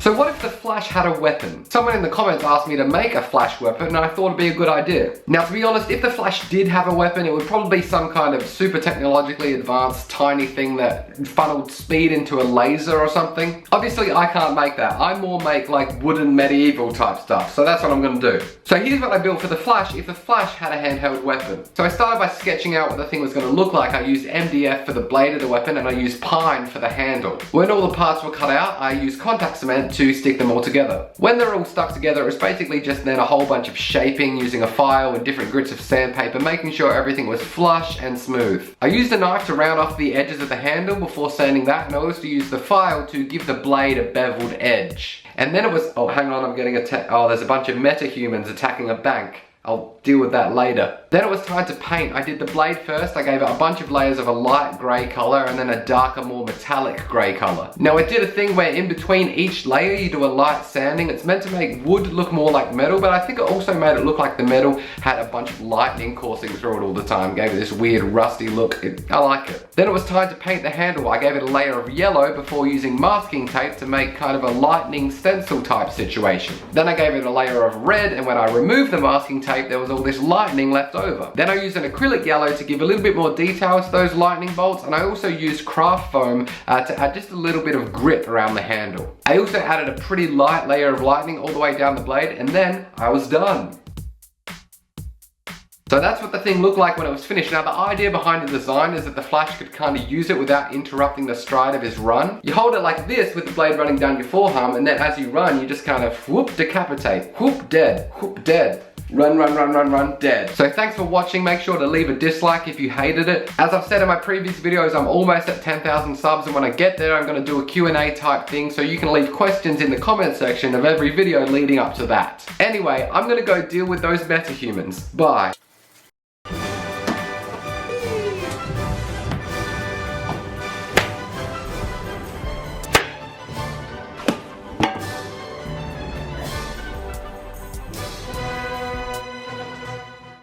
So what if the Flash had a weapon? Someone in the comments asked me to make a Flash weapon and I thought it'd be a good idea. Now to be honest, if the Flash did have a weapon, it would probably be some kind of super technologically advanced tiny thing that funneled speed into a laser or something. Obviously I can't make that. I more make like wooden medieval type stuff, so that's what I'm gonna do. So here's what I built for the Flash if the Flash had a handheld weapon. So I started by sketching out what the thing was gonna look like. I used MDF for the blade of the weapon and I used pine for the handle. When all the parts were cut out, I used contact cement to stick them all together. When they're all stuck together, it was basically just then a whole bunch of shaping using a file and different grits of sandpaper, making sure everything was flush and smooth. I used a knife to round off the edges of the handle before sanding that, and I also used the file to give the blade a beveled edge. And then it was, oh hang on, I'm getting there's a bunch of metahumans attacking a bank. I'll deal with that later. Then it was time to paint. I did the blade first. I gave it a bunch of layers of a light grey colour and then a darker, more metallic grey colour. Now I did a thing where in between each layer you do a light sanding. It's meant to make wood look more like metal, but I think it also made it look like the metal had a bunch of lightning coursing through it all the time. Gave it this weird rusty look. I like it. Then it was time to paint the handle. I gave it a layer of yellow before using masking tape to make kind of a lightning stencil type situation. Then I gave it a layer of red, and when I removed the masking tape, there was all this lightning left over. Then I used an acrylic yellow to give a little bit more detail to those lightning bolts, and I also used craft foam to add just a little bit of grip around the handle. I also added a pretty light layer of lightning all the way down the blade, and then I was done. So that's what the thing looked like when it was finished. Now the idea behind the design is that the Flash could kind of use it without interrupting the stride of his run. You hold it like this with the blade running down your forearm, and then as you run you just kind of whoop, decapitate, whoop, dead, whoop, dead. Run, run, run, run, run, dead. So thanks for watching. Make sure to leave a dislike if you hated it. As I've said in my previous videos, I'm almost at 10,000 subs, and when I get there, I'm gonna do a Q&A type thing, so you can leave questions in the comment section of every video leading up to that. Anyway, I'm gonna go deal with those metahumans. Bye.